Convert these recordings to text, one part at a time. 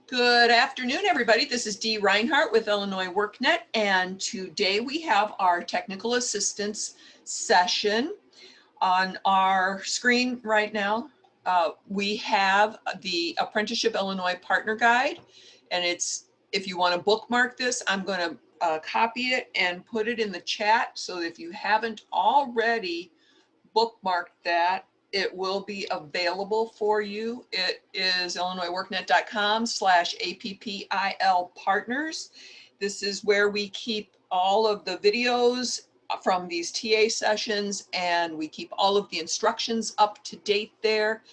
Good afternoon, everybody. This is Dee Reinhardt with Illinois WorkNet, and today we have our technical assistance session. On our screen right now, we have the Apprenticeship Illinois Partner Guide, and if you want to bookmark this, I'm going to copy it and put it in the chat, so if you haven't already bookmarked that, it will be available for you. It is illinoisworknet.com/APPIL partners. This is where we keep all of the videos from these TA sessions, and we keep all of the instructions up to date there.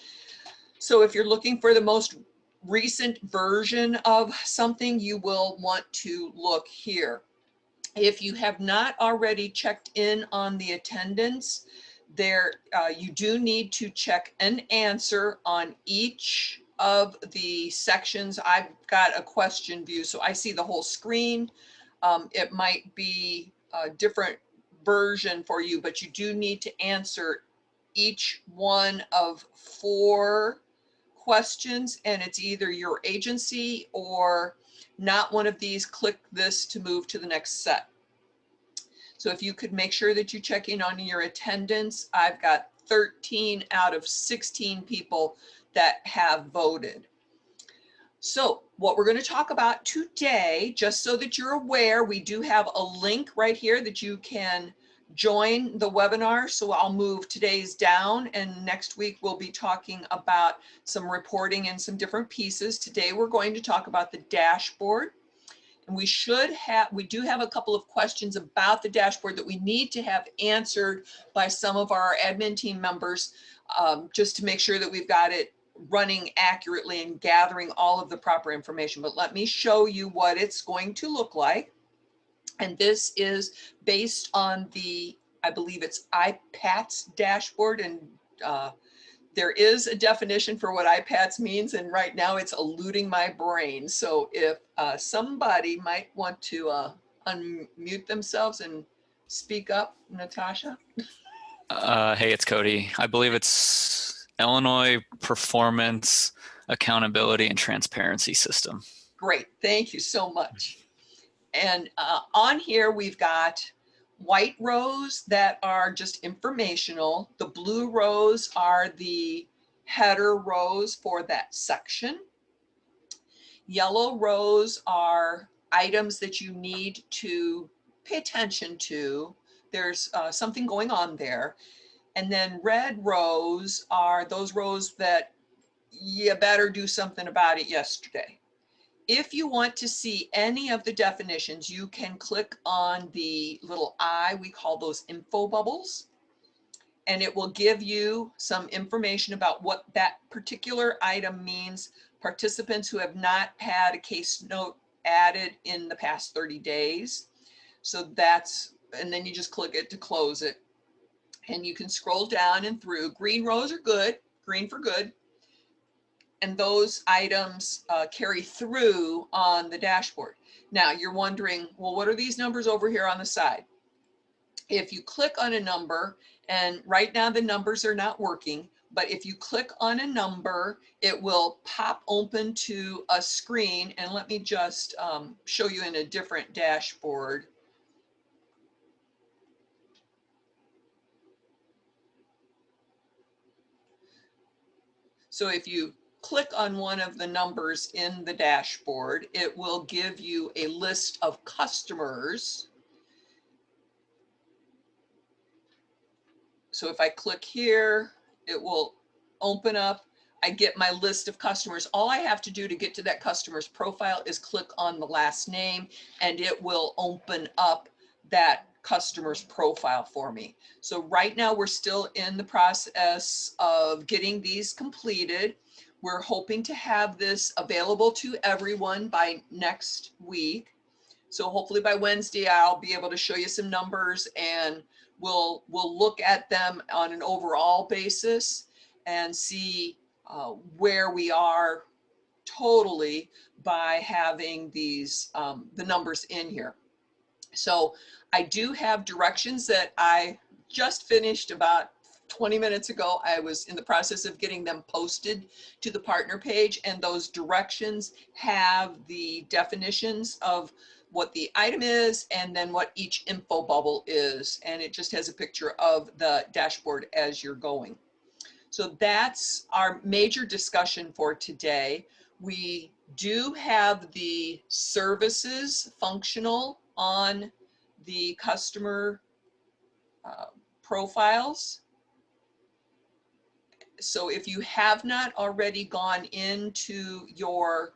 So if you're looking for the most recent version of something, you will want to look here. If you have not already checked in on the attendance, you do need to check an answer on each of the sections. I've got a question view, so I see the whole screen. It might be a different version for you, but you do need to answer each one of 4 questions, and it's either your agency or not one of these. Click this to move to the next set. So if you could make sure that you check in on your attendance, I've got 13 out of 16 people that have voted. So what we're going to talk about today, just so that you're aware, we do have a link right here that you can join the webinar. So I'll move today's down, and next week we'll be talking about some reporting and some different pieces. Today we're going to talk about the dashboard. And we do have a couple of questions about the dashboard that we need to have answered by some of our admin team members, just to make sure that we've got it running accurately and gathering all of the proper information. But let me show you what it's going to look like. And this is based on I believe it's IPATS dashboard, and there is a definition for what IPATS means, and right now it's eluding my brain. So if somebody might want to unmute themselves and speak up, Natasha. Hey, it's Cody. I believe it's Illinois Performance Accountability and Transparency System. Great, thank you so much. And on here we've got white rows that are just informational. The blue rows are the header rows for that section. Yellow rows are items that you need to pay attention to. There's something going on there. And then red rows are those rows that you better do something about it yesterday. If you want to see any of the definitions, you can click on the little I, we call those info bubbles, and it will give you some information about what that particular item means. Participants who have not had a case note added in the past 30 days. So and then you just click it to close it. And you can scroll down and through. Green rows are good, green for good. And those items carry through on the dashboard. Now you're wondering, well, what are these numbers over here on the side? If you click on a number, and right now the numbers are not working, but if you click on a number, it will pop open to a screen. And let me just show you in a different dashboard. So if you click on one of the numbers in the dashboard, it will give you a list of customers. So if I click here, it will open up. I get my list of customers. All I have to do to get to that customer's profile is click on the last name, and it will open up that customer's profile for me. So right now we're still in the process of getting these completed. We're hoping to have this available to everyone by next week. So hopefully by Wednesday, I'll be able to show you some numbers, and we'll look at them on an overall basis and see where we are totally by having these, the numbers in here. So I do have directions that I just finished about 20 minutes ago, I was in the process of getting them posted to the partner page, and those directions have the definitions of what the item is and then what each info bubble is. And it just has a picture of the dashboard as you're going. So that's our major discussion for today. We do have the services functional on the customer profiles. So if you have not already gone into your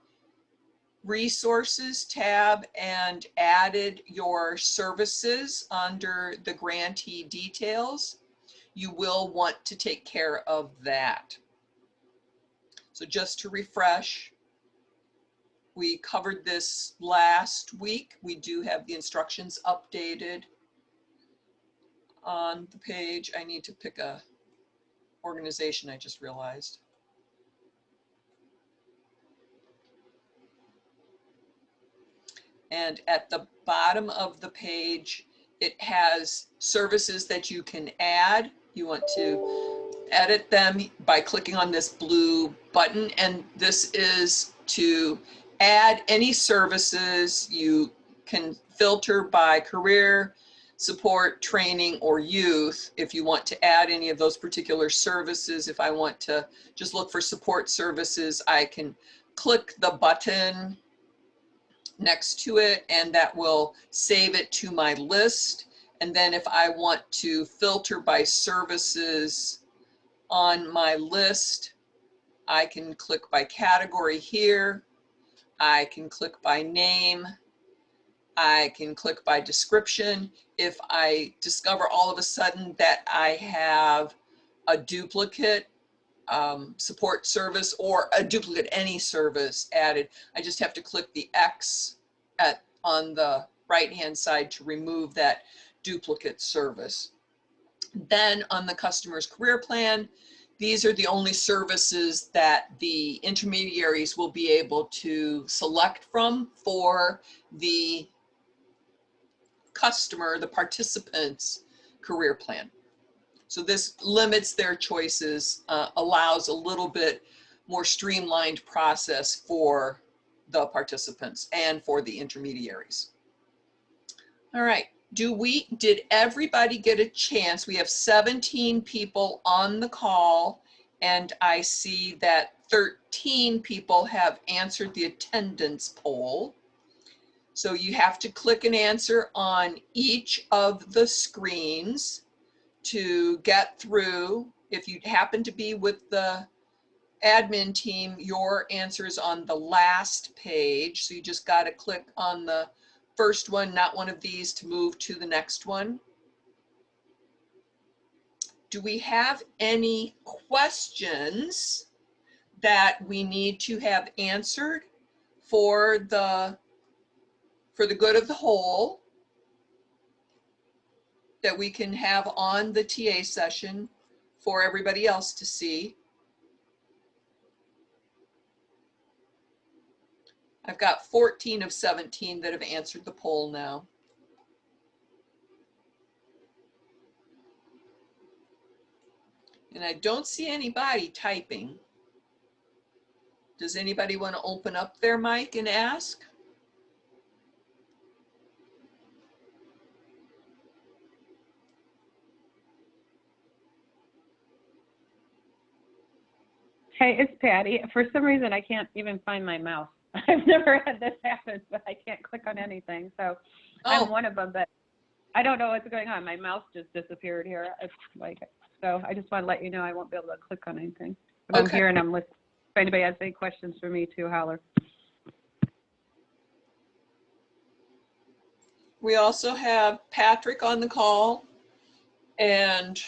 resources tab and added your services under the grantee details, you will want to take care of that. So just to refresh, we covered this last week. We do have the instructions updated on the page. I need to pick a organization, I just realized. And at the bottom of the page, it has services that you can add. You want to edit them by clicking on this blue button. And this is to add any services. You can filter by career, support, training, or youth if you want to add any of those particular services. If I want to just look for support services, I can click the button next to it, and that will save it to my list. And then if I want to filter by services on my list, I can click by category here. I can click by name. I can click by description. If I discover all of a sudden that I have a duplicate support service or a duplicate any service added, I just have to click the X on the right hand side to remove that duplicate service. Then on the customer's career plan, these are the only services that the intermediaries will be able to select from for the customer, the participant's career plan. So this limits their choices, allows a little bit more streamlined process for the participants and for the intermediaries. All right, did everybody get a chance? We have 17 people on the call, and I see that 13 people have answered the attendance poll. So you have to click an answer on each of the screens to get through. If you happen to be with the admin team, your answer is on the last page. So you just got to click on the first one, not one of these, to move to the next one. Do we have any questions that we need to have answered for the good of the whole that we can have on the TA session for everybody else to see? I've got 14 of 17 that have answered the poll now. And I don't see anybody typing. Does anybody want to open up their mic and ask? Hey, it's Patty. For some reason, I can't even find my mouse. I've never had this happen, but I can't click on anything. So I'm one of them, but I don't know what's going on. My mouse just disappeared here. It's like, so I just want to let you know I won't be able to click on anything. But I'm here and I'm listening. If anybody has any questions for me too, holler. We also have Patrick on the call, and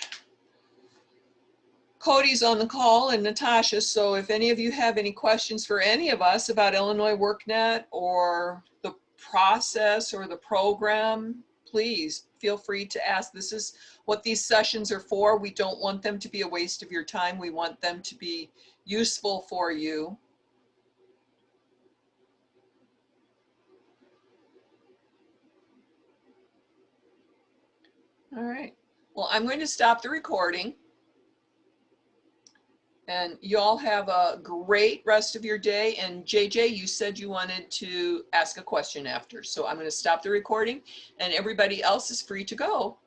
Cody's on the call, and Natasha. So if any of you have any questions for any of us about Illinois WorkNet or the process or the program, please feel free to ask. This is what these sessions are for. We don't want them to be a waste of your time. We want them to be useful for you. All right. Well, I'm going to stop the recording. And you all have a great rest of your day. And JJ, you said you wanted to ask a question after. So I'm going to stop the recording and everybody else is free to go.